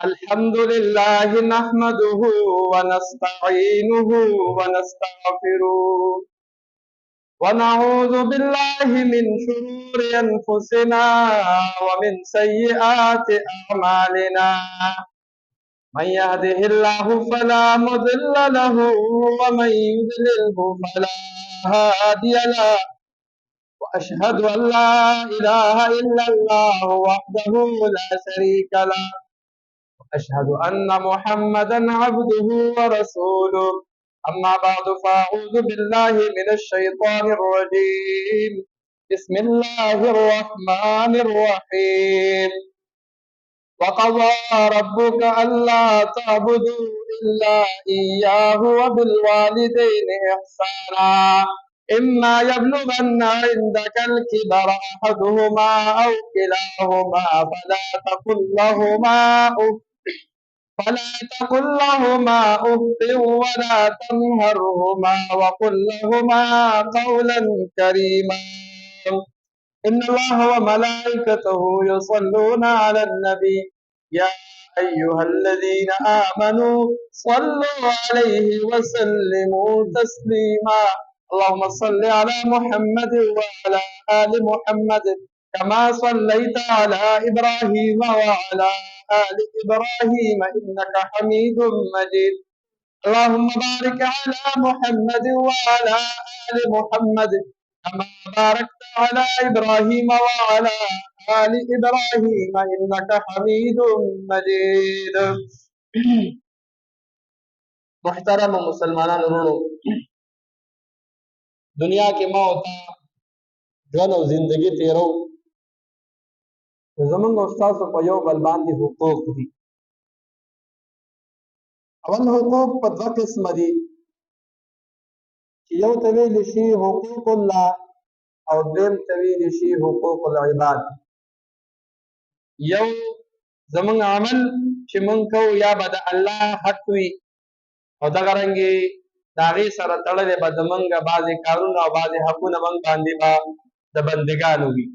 الحمد لله نحمده ونستعينه ونستغفره ونعوذ بالله من شرور أنفسنا ومن سيئات أعمالنا من يهده الله فلا مضل له ومن يضلله فلا هادي له وأشهد أن لا إله إلا الله وحده لا شريك له أشهد أن محمدا عبده ورسوله أما بعد فأعوذ بالله من الشيطان الرجيم بسم الله الرحمن الرحيم وقضى ربك ألا تعبدوا إلا إياه وبالوالدين إحسانا إما يبلغن عندك الكبر أحدهما أو كلاهما فلا تقل لهما أف ولا تنهرهما وقل لهما قولا كريما إن الله وملائكته يصلون على النبي يا أيها الذين آمنوا صلوا عليه وسلموا تسليما اللهم صل على محمد وعلى آل محمد كما صليت على إبراهيم وعلى آل إبراهيم إنك حميد مجيد اللهم بارك على محمد وعلى آل محمد كما باركت على إبراهيم وعلى آل إبراهيم إنك حميد مجيد محترم مسلمانان ورونو دنیا کې ما او تا ژوند او زندگی تیرو زمونږ استاد په یو بل باندې حقوق دي اول حقوق په دوه قسم دي چې یو ته ویل شي حقوق الله او دویم ته ویل شي حقوق العباد یو زمونږ عمل چې مونږ کوو یا به د الله حق وي او دغه رنګې د هغې سره تړلې به د مونږ بعضې کارونه او بعضې حقونه مونږ باندې به د بندګانو وي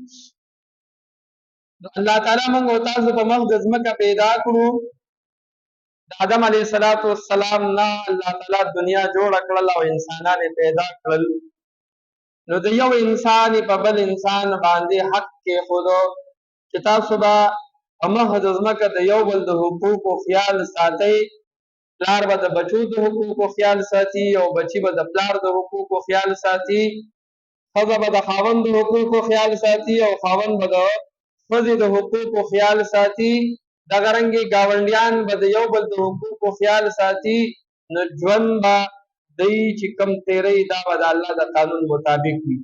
الله تعالی مونږ او تاسو په مخ د ځمکه پیدا کړو د آدم علیه السلام نه الله تعالی دنیا جوړه کړل او انسانان یې پیدا کړل نو د یو انسان په بل انسان باندې حق کېښودو چې تاسو به په مخ د ځمکه د یو بل د حقوقو خیال ساتئ پلار به د بچو د حقوقو خیال ساتي او بچي به د پلار د حقوقو خیال ساتي ښځه به د خاوند د حقوقو خیال ساتي او خاوند به د ښځې د حقوقو خیال ساتي دغه رنګې ګاونډیان به د یو بل د حقوقو خیال ساتي نو ژوند به دوی چې کم تیری دا به د الله د قانون مطابق وي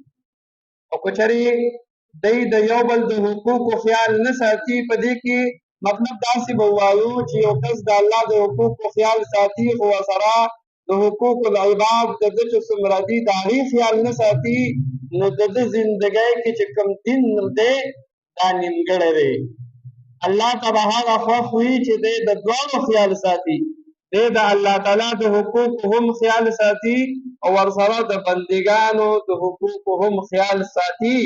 او که چېرې دوی د یو بل د حقوقو خیال نه ساتي په دې کې مطلب داسې به ووایو چې یو کس د الله د حقوقو خیال ساتي خو ورسره د حقوق العباد د ده چې څومره دي د هغې خیال نه ساتي نو د ده زندګۍ کې چې کوم دین دی دا نیمګړی دی الله ته به هغه خوښ وي چې دی د دواړو خیال ساتي دی د الله تعالی د حقوقو هم خیال ساتي او ورسره د بندګانو د حقوقو هم خیال ساتي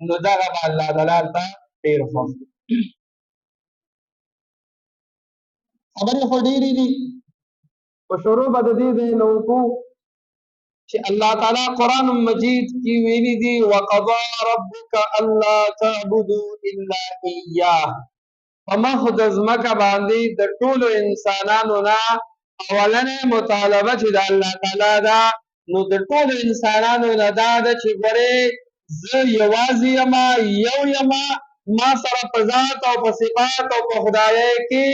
نو دغه به الله تعالی ته ډېر خوښ وي خبرې خو ډېرې دي په شروع به د دې ځای نه وکړو چې الله تعالی قرآن مجید کې ویلي دي وقضا ربک الا تعبدوا الا ایاه په مخ د ځمکه باندې د ټولو انسانانو نه اولنۍ مطالبه چې د الله تعالی ده نو د ټولو انسانانو نه دا ده چې ګورې زه یوازې یمه یو یمه ما سره په ذات او په صفات او په خدایۍ کې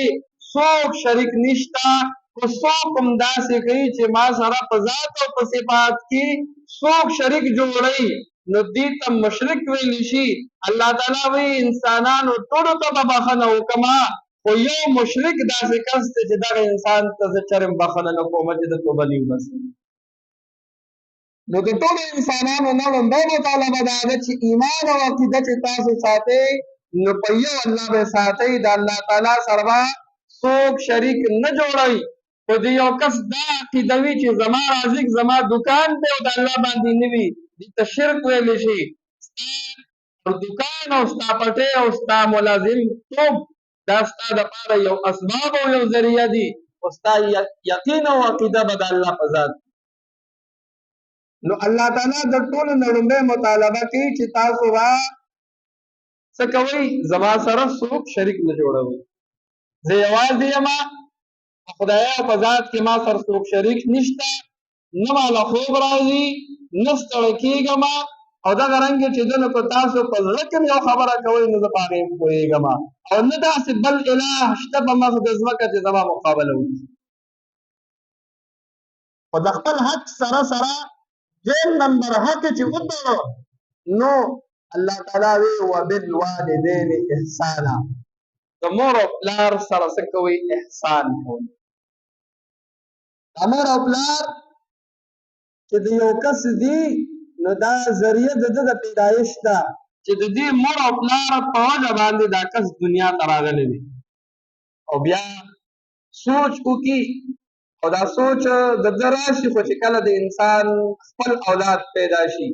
څوک شریک نشته خو څوک هم داسې کوي چې ما سره په ذات او په صفات کې څوک شریک جوړوي نو دې ته مشرک ویلی شي الله تعالی وایي انسانانو ټولو ته به بښنه وکړمه خو یو مشرک داسې کس دی چې دغه انسان ته زه چرم بښنه نه کومه چې د توبه نه وباسم نو د ټولو انسانانو نه لومړۍ مطالبه دا ده چې ایمان او عقیده چې تاسو ساتئ نو په یو الله به ساتئ د الله تعالی سره به څوک شریک نه جوړوي خو د یو کس دا عقیده وي چې زما رازق زما دکان دی او د الله باندې نه وي دې ته شرک ویلی شي ستا دکان او ستا پټۍ او ستا ملازم توب دا ستا دپاره یو اسباب او یو ذریعه دي خو ستا یقین او عقیده به د الله په ذات. نو الله تعالی د ټولو نه لومړی مطالبه کوي چې تاسو به څه کوئ؟ زما سره څوک شریک نه جوړوئ. زه یوازې یمه، خدایه په ذات کې ما سره څوک شریک نشته، نه ماله خوب راځي، نه ستړی کېږم، او دغه رنګې چې ده نو که تاسو په زړه کې یو خبره کوئ نو زه په هغې پوهېږم، او نه داسې بل اله شته په مخ د ځمکه چې زما مقابله وکړي. خو د خپل حق سره سره دویم نمبر حق چې وتړو نو الله تعالی وی وبالوالدین احسانا، د مور او پلار سره څه کوئ؟ احسان کوئ. د مور او پلار چې د یو کس دي نو دا ذریعه د ده د پیدایش ده چې د دې مور او پلار په وجه باندې دا کس دنیا ته راغلی دی، او بیا سوچ وکړي او دا سوچ د ده راشي، خو چې کله د انسان خپل اولاد پیدا شي،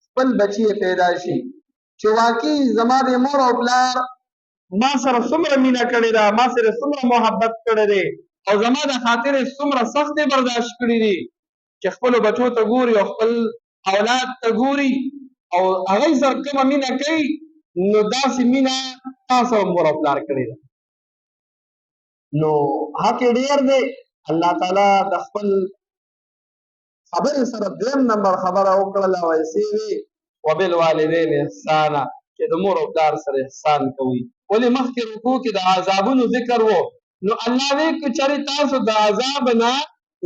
خپل بچی پیدا شي، چې واقعي زما د مور او پلار ما سره څومره مینه کړې ده، ما سره څومره محبت کړی دی، او زما د خاطرې څومره سختې برداشت کړي دي، چې خپلو بچو ته ګوري او خپل اولاد ته ګوري او هغوی سره کومه مینه کوي، نو داسې مینه تاسو هم مور او پلار کړې ده. نو حق یې ډېر دی. الله تعالی د خپل خبرې سره دویم نمبر خبره وکړله، ویسې وي وبالوالدین احسانا، چې د مور او پلار سره احسان کوي. ولې مخکې رکوع کې د عذابونو ذکر و، نو الله وی که چېرې تاسو د عذاب نه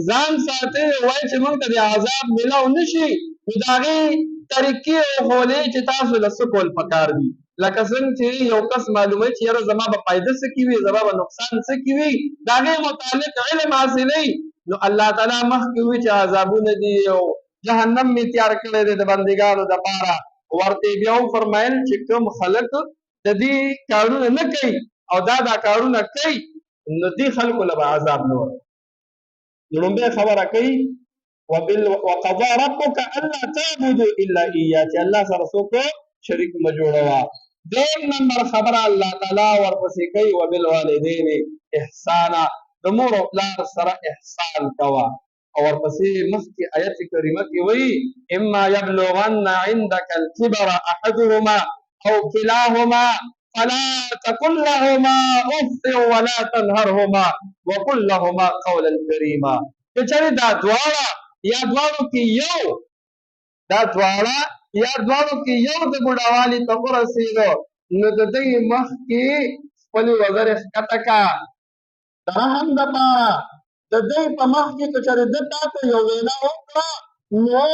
ځان ساتئ، وایي چې موږ ته د عذاب میلاو نه شي، نو د هغې طریقې او خولې چې تاسو له څه کول پکار دي. لکه څنګه چې یو کس معلوموي چې یاره زما به فایده څه کې وي، زما به نقصان څه کې وي، د هغې متعلق علم حاصلوي. نو الله تعالی مخکې وي چې عذابونه دي او جهنم مې تیار کړی دی د بندګانو دپاره، ورته بیا وفرمیل چې کوم خلک د دې کارونه نه کوي او دا کارونه کوي، نو دې خلکو له به عذاب نه ورکوي. لومبۍ خبره کوي وقضى ربك الا تعبدوا الا اياه، چې الله سره څوک شریک مه جوړوه. دویم نمبر خبره الله تعالی ورپسې کوي وبالوالدین احسانا، د مور او پلار سره احسان کوه. او ورپسې مخکې آیت کریمه کې وایي اما یبلغن عندك الکبر احدهما او کلاهما فلا تقل لهما اف ولا تنهرهما وقل لهما قولا کریما. که چېرې دا دواړه یا دواړو کې یو د بوډاوالي ته ورسېدو، نو د دوی مخکې خپلې وزرې ښکته کړه د رحم دپاره. د دوی په مخ کې که چېرې ده تا ته یو وینا وکړه نو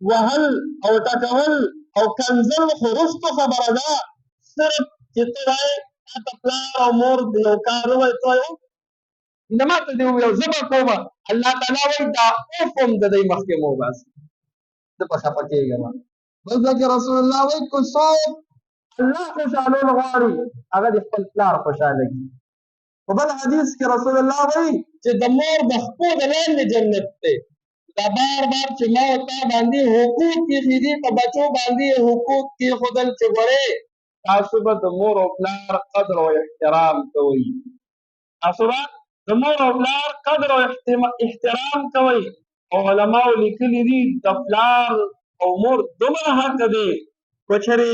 وهل او ټکول او کنځل خو وروستو خبره ده، صرف چې ته وایې تا ته پلار او مور د یو کار ووایي، ته وایې نه ما ته دې وویل زه به کومه. الله تعالی وایي دا اوف هم د دوی مخکې مه وباسئ، زه په خفه کېږم. بل ځای کې رسول الله وایي که څوک الله خوشحالول غواړي هغه د خپل پلار خوشحاله کړي. په بل حدیث کې رسول الله وایي چې د مور د خپو د لاندې جنت دی. دا بار بار چې ما او تا باندې حقوق کېښي په بچو باندې حقوق کېښودل چې ګورې تاسو به د مور او پلار قدر او احترام کوئ، تاسو به د مور او پلار قدر او احترام کوئ. او علماو لیکلي دي د پلار او مور دومره حق دی که چېرې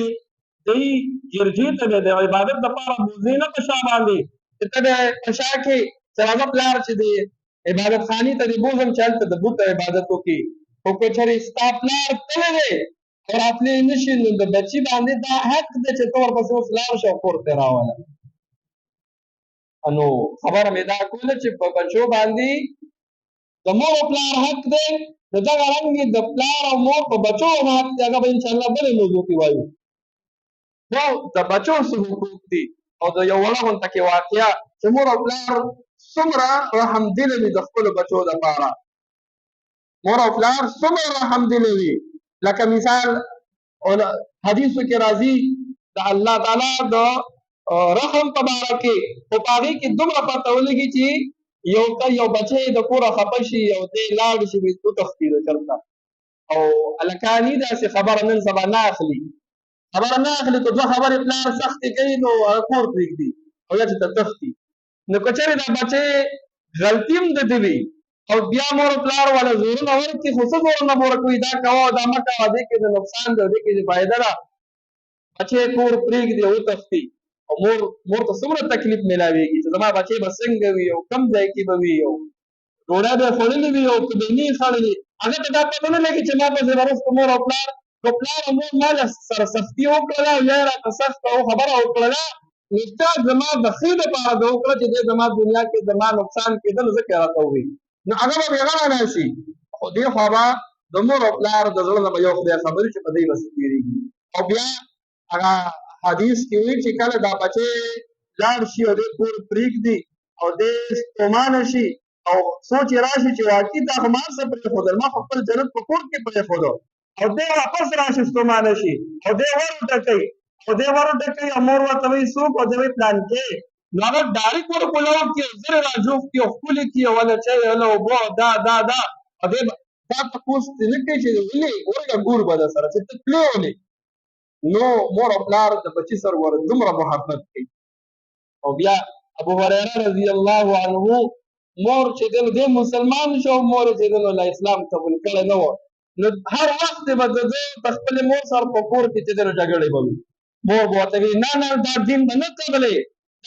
دوی جرجې ته د عبادت دپاره بوځې نه په شا باندې چې ته به په شا کې چې هغه پلار چې دی عبادت خانې ته دې بوځم چې هلته د بت عبادت وکړي، خو که چېرې ستا پلار تللی دی او راتلی نه شي نو د بچي باندې دا حق دی چې ته ورپسې اوس لاړ شه او کور ته راوله. نو خبره مې دا کوله چې په بچو باندې د مور او پلار حق دی، نو دغه رنګې د پلار او مور په بچو هم حق دی. هغه به انشاءالله بلې موضوع کې وایو. نو د بچو څه حقوق دي او د یو وړه غونته کې واقعه چې مور او پلار څومره رحمدله وي د خپلو بچو دپاره، مور او پلار څومره رحمدله وي. لکه مثال حدیثو کې راځي د الله تعالی د رحم په باره کې، خو په هغې کې دومره پته ولګي چې یو بچی د کوره خفه شي او دی لاړ شي وتښتي د چرته، او هلکانې داسې خبره نن سبا نه اخلي، که دوه خبرې پلار سختې کوي نو هغه کور پرېږدي، او یا چې ته تښتي. نو که چېرې دا بچی غلطي هم د ده وي او بیا مور پلار والا زورونه ورکړي خو څه زورونه به ورکوي دا کوه دا مه کوه دې کې د نقصان دی او دې کې د فایده ده. بچی کور پرېږدي او وتښتي او مور ته څومره تکلیف میلاویږي چې زما بچی به څنګه وي او کوم ځای کې به وي او ډوډۍ به یې خوړلې وي او که به یې نه وي خوړلې هغه ته دا پته نه لګي چې ما پسې به وروسته مور او پلار که پلار او مور ما له سره سختي وکړله او یا یې راته سخته خبره وکړله نو دا زما د ښې دپاره ده وکړه چې دی زما دنیا کې زما نقصان کېده نو ځکه یې راته ووایي نو هغه به بېغمه ناسي خو دې خوا به د مور او پلار د زړه نه به یو خدای خبرې چې په دې به څه تېرېږي او بیا هغه حدیث کې وایي چې کله دا بچی لاړ شي او دې کور پرېږدي او دې ستومانه شي او سوچ یې راشي چې واقعي دا خو ما هر څه پرېښودل ما خو خپل جنت په کور کې پرېښودو او دې واپس راشي ستومانه شي او دې ور وټکوي او دې ور وټکوي او مور ورته وایي څوک او دې وایي پلانکې نو هغه ډایرک ور کولو کړي او زر یې راجوف کړي او ښکلې کړي او وله چای وله اوبه دا دا دا او دې دا تپوس ترې نه کوي چې ولې ورګه ګور به در سره چې ته تلې ولې نو مور او پلار د بچي سره ور دومره محبت کوي. او بیا ابو هريره رضی الله عنه مور چې دې مسلمان شو مور چې دې اسلام قبول کړی نه و نو هر وخت به د خپل مور سره په کور کې چې دې جګړې به وي مور به ورته وي نه نه دا دین به نه قبلې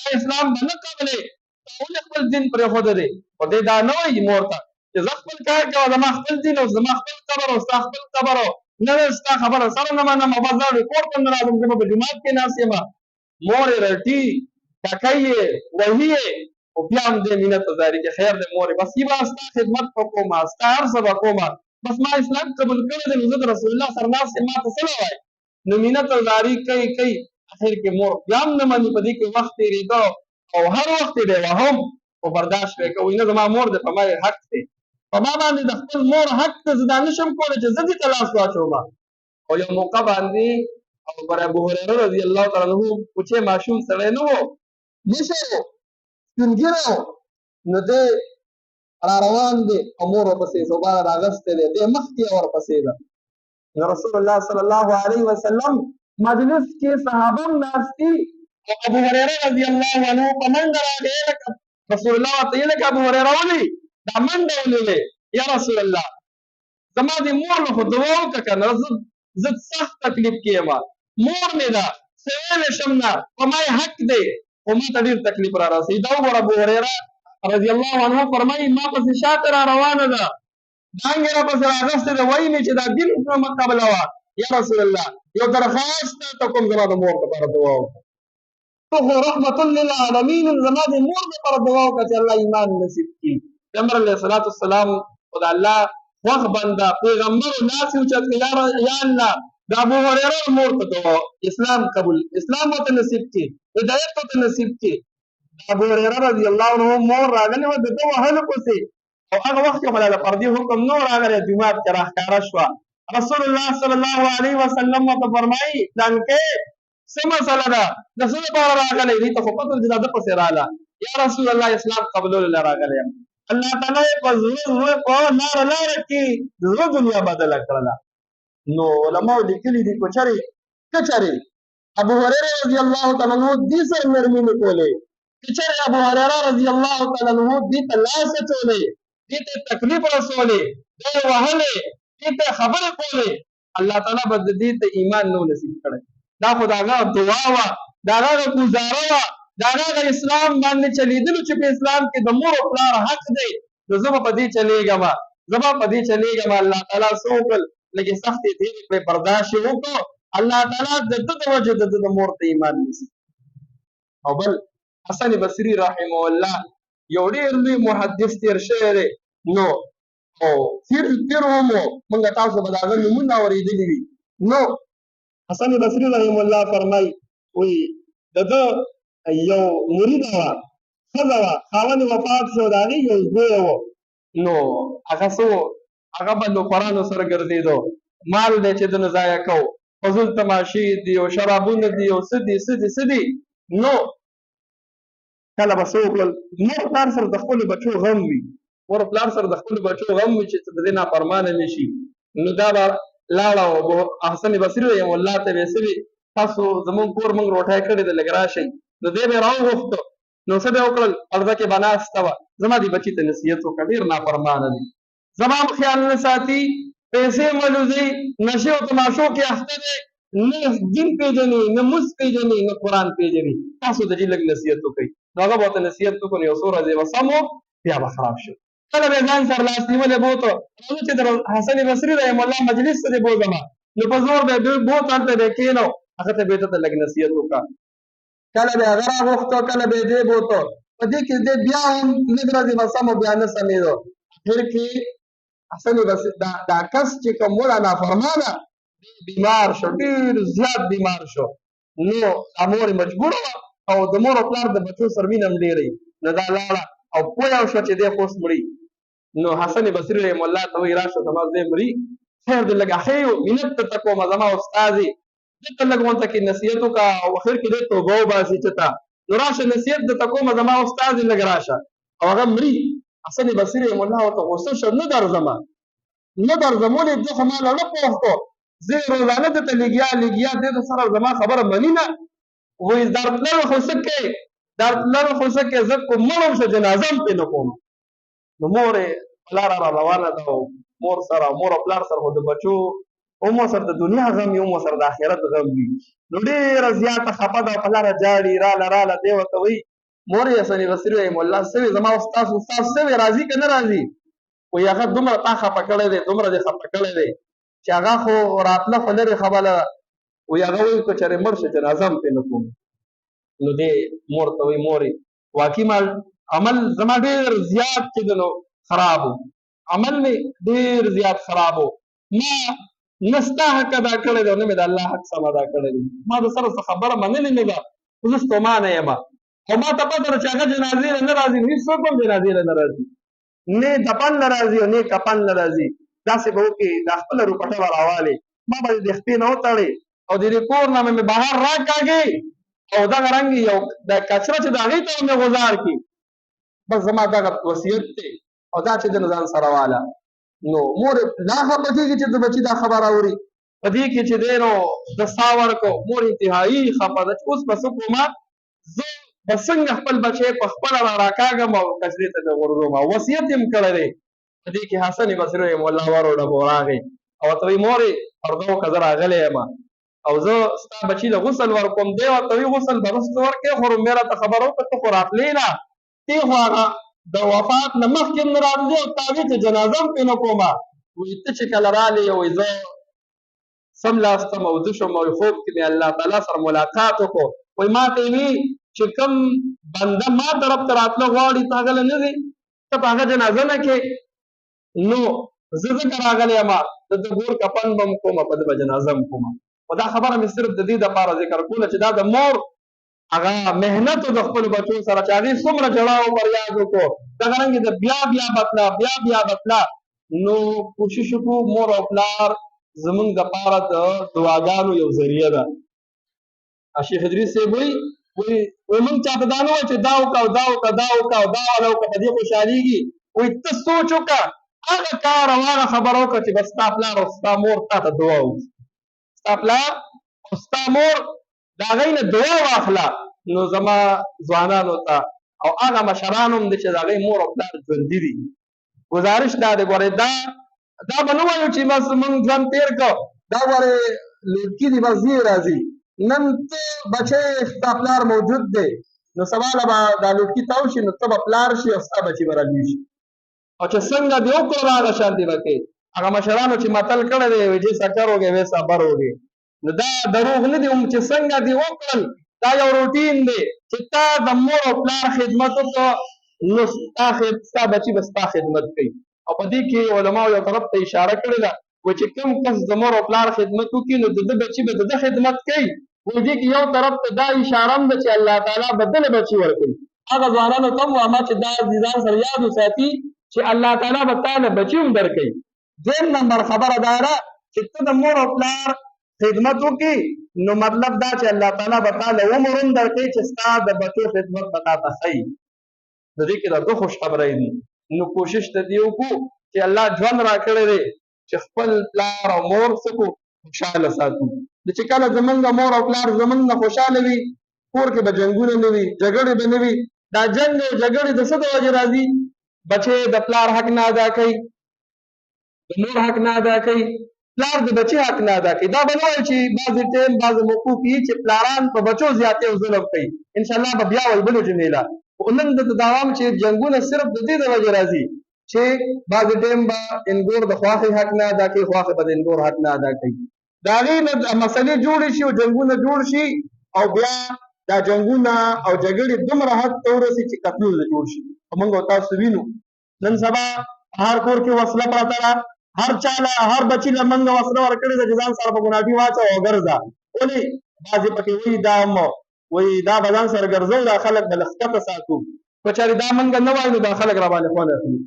دا اسلام به نه قبلې تا ولې خپل دین پرېښوده دی خو دې دا نه وایي مور ته چې زه خپل کار کوه زما خپل دین او زما خپل قبر او ستا خپل قبر او نه نه ستا خبره سره نه منم او بس زه کور ته نه راځم زه به په جومات کې ناست یم مور یې رټي ټکوي یې وهي یې او بیا هم دې مینه ته ظاهري کې خیر دی مورې بس یې به ستا خدمت به کومه ستا هر څه به کومه بس ما اسلام قبول کړی دی نو زه د رسول الله سره ناست یم ما ته څه نه وایي نو مینه ته ظاهري کوي اخر کې مور بیا هم نه مني په دې کې وخت تېرېده او هر وخت یې دی وهم خو برداشت به یې کوي نه زما مور دی په ما حق دی په ما باندې د خپل مور حق ته زه دا نه شم کولی چې زه دې ته لاس واچوم او یو موقع باندې او پر ابو هريره رضی الله تعالی عنہ کوچې ماشوم سړی نه و مشر و سپین ږیری و نو دی را روان دی او مور ورپسې زوبانه راغستی دی دی مخکې ورپسې ده نو رسول الله صلی الله علیه وسلم مجلس کې صحابه هم ناست دي او ابو هريره رضی الله عنه په منډه راغی لکه رسول الله ورته ویل لکه ابو هريره ولې دا منډه ولې یا رسول الله زما د مور نه خو دعا وکړه که نه زه سخت تکلیف کې یم مور مې ده څه ویلی شم نه په ما حق دی خو ما ته ډېر تکلیف را رسوي دا وګوره ابو هريره رضی الله عنه فرمایي ما پسې شاته را روانه ده دانګې راپسې راغستې ده وایي مې چې دا دین مه قبلوه یا رسول الله یو درخواست ته کوم زما د مور لپاره دعا وکړه ته خو رحمت للعالمین زما د مور لپاره دعا وکړه چې الله ایمان نصیب کړي پیغمبر علیه الصلاة والسلام خو د الله خوښ بنده پیغمبر لاس یې اوچت کړ یا الله د ابو هريره مور ته دعا اسلام قبول اسلام ورته نصیب کړي هدایت ورته نصیب کړي ابو هريره رضی الله عنه مور راغلې وه د ده وهلو پسې او هغه وخت کې خو له فردي حکم نه و راغلی جومات کې راښکاره شوه رسول الله صلی الله علیه وسلم ورته فرمایي پلانکې څه مسله ده د څه لپاره راغلی دې ته خو پته چې دا ده پسې راغله یا رسول الله اسلام قبولولو له راغلی یم الله تعالی یې په زړه په لاره کې د زړه دنیا بدله کړله نو علماو لیکلي دي که چېرې ابو هريره رضی الله تعالی عنه دې سره نرمي نه کولې که چېرې ابو هريره رضی الله تعالی عنه دې ته لاس اچولې دې ته تکلیف رسولې دې یې وهلې دې ته خبرې کولې الله تعالی به دې ته ایمان نه نصیب کړی دا خو د هغه دعا وه د هغه ګزاره وه د هغه اسلام باندې چلېدلو چې په اسلام کې د مور او پلار حق دی نو زه به په دې چلېږم الله تعالی څه وکړل لږې سختې تېرې کړې برداشت یې وکړو الله تعالی د ده د وجې د ده د مور ته ایمان نصیب او بل حسن بصري رحمه الله یو ډېر لوی محدث تېر شوی دی نو او تېر هم و موږ تاسو به د هغه نومونه اورېدلي وي نو حسن بصري رحمه الله فرمایي وایي د ده یو مریده وه ښځه وه خاوند یې وفات شو د هغې یو زوی و نو هغه څه و هغه به نوکرانو سره ګرځېدو مال دی چې دنه ضایع کوو فضول تماشې دي او شرابونه دي او څه دي نو کله به څه وکړل مور پلار سره د خپلو بچو غم وي چې د دې نافرمانه نه شي نو دا به لاړه او حسن بصري رحمه الله ته به یې څه وي تاسو زمونږ کور موږ روټۍ کړې ده لږ راشئ نو دی به یې راوغوښته نو څه به وکړل پرده کې به ناسته وه زما دې بچي ته نصیحت وکړه ډېر نافرمانه دی زما خیال نه ساتي پیسې ملوزي نشې او تماشو کې اخته دی نه دین پېژني نه مونځ پېژني نه قرآن پېژني تاسو د دې لږ نصیحت وکړئ نو هغه به ورته نصیحت وکړو نو یو څو ورځې به سم و بیا به خراب شو کله به ځان سره لاس نیولې بوته راځه چې د حسن بصري رحم الله مجلس ته دې بوځمه نو په زور به بوت هلته به کېنو هغه ته به ته لږ نصیحت وکړه کله به هغه راغوښته کله به دې بوته په دې کې دې بیا هم لږ ورځې به سم و بیا نه سمېدو اخر کې حسن بصري دا کس چې کوم و دا نافرمانه بیمار شو ډېر زیات بیمار شو نو دا مور یې مجبوره وه او د مور او پلار د بچو سره مینه هم ډېره نو دا لاړه او پوه شوه چې دی خو اوس مړي نو حسن بصري رحم الله ته وایي راشه زما دی مري خیر دې لږ اخیو منت درته کومه زما استاد یې دته لږ غونته کې نصیحت وکړه او اخر کې دې توبه وباسي چې ته نو راشه نصیحت درته کومه زما استاد یې لږ راشه او هغه مري حسن بصري رحم الله ورته غوسه شو نه درځمه نه درځم ولې دې خو ما له نه پوښ کو زه روزانه دته لګیا دې سره زما خبره مني نه وایي درتلل خو څه کوې درتلل خو څه کوې زه کو مړم شه جنازه هم پرې نه کوم نو مور یې پلاره را روانه ده او مور سره مور او پلار سره خو د بچو هم ورسره د دنیا غم وي هم ورسره د آخرت غم وي نو ډېره زیاته خفه ده پلاره جاړي راله دی ورته وایي مور یې حسن بصري رحم الله سوې زما استاد سوې راځي که نه راځي وایي هغه دومره تا خفه کړی دی دومره دې خفه کړی دی چې هغه خو راتله خو لرې خبره ده وایي هغه وایي که چېرې مړ شه جنازه هم پرې نه کوم نو دې مور ته وایي مورې واقعي عمل زما ډېر زیات چې دی نو خراب و عمل مې ډېر زیات خراب و ما نه ستا حق ادا کړی دی او نه مې د الله حق سم ادا کړی دی ما د سره څه خبره منلې نه ده خو زه ستومانه یم او ما ته پته ده چې هغه جنازې له نه راځي هېڅوک هم جنازې له نه راځي نه دفن نه راځي او نه کفن نه راځي داسې به وکړي دا خپله روپټه به راوالې ما به د خپې نه وتړې او د دې کور نه مې بهر راکاږې او دغه رنګ یو د کچره چې د هغې ته مې غوزار کړي بس زما دغه وصیت دی او دا چې د ځان سره واله نو مور لا خفه کېږي چې د بچي دا خبره اوري په دې کې چې دی نو د سا ورکړو مور انتهایي خفه ده چې اوس به څه کومه زه به څنګه خپل بچی په خپله را راکاږم او کچرې ته مې غورځوم او وصیت یې هم کړی دی په دې کې حسن بصري رحم الله وروډه به راغی او ورته وایي مورې پرده وکړه زه راغلی یم او زه ستا بچي له غسل ورکوم دی ورته وایي غسل به وروسته ورکړې خو مې راته خبره وکړه ته خو راتلې نه تی خو هغه د وفات نه مخکې هم نه راتلې او تا وایي چې جنازه هم پرې نه کومه وایي ته چې کله رالې وایي زه سملاستم او ویده شوم او خوب کې مې الله تعالی سره ملاقات وکړو وایي ما ته یې وایي چې کوم بنده ما طرف ته راتله غواړي ته هغه له نه ځې ته په هغه جنازه نه کې نو زه ځکه راغلی یم د ده ګور کفن به م کومه په ده به جنازه م کومه خو دا خبره مې صرف د دې دپاره ذکر کوله چې دا د مور هغه محنت د خپلو بچو سره چې هغې څومره ژړا او فریاد وکړو دغه رنګې د بیا بتله نو کوشش وکړو مور او پلار زمونږ دپاره د دعاګانو یو ذریعه ده شیخ ادریس صاحب وایي موږ چاته دا نه وایو چې دا وکړه او دا وکړه دا وکړه او دا والا وکړه په دې خوشحالېږي وایي ته سوچ وکړه هغه کار او هغه خبره وکړه چې بس ستا پلار او ستا مور تا ته دعا وکړي ستا پلار او ستا مور د هغوی نه دعا واخله نو زما ځوانانو ته او هغه مشران هم دي چې د هغوی مور او پلار ژوندي دي ګزارش دا دی ګورئ دا به نه وایو چې بس موږ ژوند تېر کړو دا ګورئ لوټکي دي بس ځي راځي نن ته بچی ستا پلار موجود دی نو سبا له به دا لوټکي تاو شي نو ته به پلار شي او ستا بچي به رالوي شي او چې څنګه دې وکړو هغه شانتې به کوې هغه مشرانو چې متل کړی دی جیسا کروگے ویسا بروگے نو دا دروغ نه دي چې څنګه دې وکړل دا یو روټین دی چې تا د مور او پلار خدمت وکړه نو ستا بچي به ستا خدمت کوي او په دې کې علماو یو طرف ته اشاره کړې ده وایي چې کوم کس د مور او پلار خدمت وکړي نو د ده بچي به د ده خدمت کوي وایي دې کې یو طرف ته دا اشاره هم ده چې الله تعالی به دله بچي ورکوي هغه ځوانانو ته هم وایم چې دا ځان سره یاد وساتي چې الله تعالی به تا له بچي هم درکوي دویم نمبر خبره دا ده چې ته د مور او پلار خدمت وکړي نو مطلب دا چې الله تعالی به تا له عمر هم درکوي چې ستا د بچو خدمت به تا ته ښایي د دې کې دا دوه خوش خبرې دي نو کوشش ته دې وکړو چې الله ژوند راکړی دی چې خپل پلار او مور څه کړو خوشحاله ساتو چې کله زمونږ مور او پلار زمونږ نه خوشحاله وي کور کې به جنګونه نه وي جګړې به نه وي دا جنگ او جګړې د څه د وجې راځي؟ بچې د پلار حق نه ادا کوي، د مور حق نه ادا کوي، پلار د بچي حق نه ادا کوي. دا به نه وایي چې بعضې ټایم بعضې موقوف وي چې پلاران په بچو زیاتې او ظلم کوي، انشاءالله به بیا وایي بلې جملې. خو نن دلته دا وایم چې جنګونه صرف د دې د وجې راځي چې بعضې ټایم به انګور د خواښې حق نه ادا کوي، خواښې به د انګور حق نه ادا کوي. د هغې نه مسلې جوړې شي او جنګونه جوړ شي او بیا دا جنګونه او جګړې دومره حد ته ورسي چې قتلونه جوړ شي. موږ او تاسو وینو نن سبا هر کور کې وسله پرته ده، هر چاله هر بچي له موږ وسله ورکړې ده چې ځان سره په ګناټي واچوه او ګرځه. ولې بعضې پکې وایي دا به ځان سره ګرځو، دا خلک به له ښکته ساتو. که چېرې دا موږ نه وایو نو دا خلک راباندې خوند اخلي.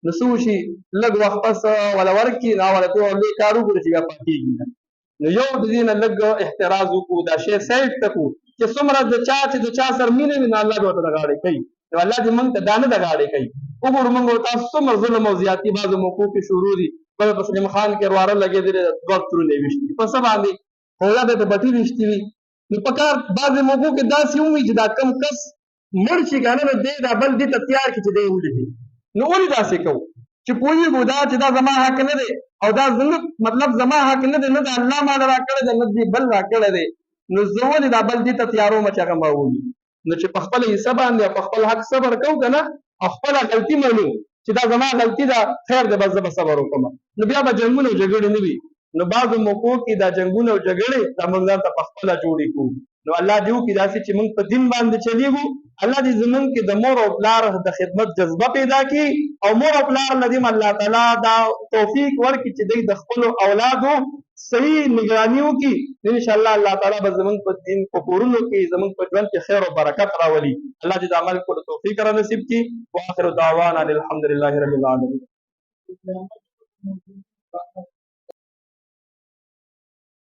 نو څه وشي لږ وخت پس وله ورکړي نو هغه ته لوی کار وکړي چې بیا پاتېږي نه. نو یو د دې نه لږ احتراز وکړو، دا شی سایډ ته کړو چې څومره د چا سره مینه وي نو الله به ورته د غاړې کوي. نو الله دې موږ ته دا نه د غاړې کوي. وګورو موږ تاسو څومره ظلم او زیاتي بعضو موقعو کې شروع دي. بل په سلیم خان کې رواره لګېدلې ده، دوه ترونه یې ویشتي په څه باندې؟ هولا به د بټي ویشتي وي. نو په کار بعضې موقعو کې داسې ووي چې دا کم کس مړ شي که نه، نو دی دا بل دې ته تیار کړي چې دی یې ولیدي. نو ولې داسې کوو چې پوهېږو دا چې دا زما حق نه دی او دا زموږ مطلب زما حق نه دی، نه د الله ماله راکړی دی نه دې بل راکړی دی. نو زه ولې دا بل دې ته تیاروم چې هغه ما وویني؟ نو چې په خپله حصه باندې او په خپل حق صبر کوو که نه او خپله غلطي منو چې دا زما غلطي ده، خیر دی بس زه به صبر وکړم، نو بیا به جنګونه او جګړې نه وي. نو بعضو موقعو کې دا جنګونه او جګړې دا موږ ځان ته په خپله جوړې کړو. نو الله دې وکړي داسې چې موږ په دین باندې چلیږو. الله دې زموږ کې د مور او پلار د خدمت جذبه پیدا کړي او مور او پلار نه دې الله تعالی دا توفیق ورکړي چې دوی د خپلو اولادو صحیح نگراني وکړي. انشاءالله الله تعالی به زموږ په دین په کورونو کې زموږ په ژوند کې خیر او برکت راولي. الله دې د عمل کولو توفیق را نصیب کړي. واخر دعوانا الحمدلله رب العالمین.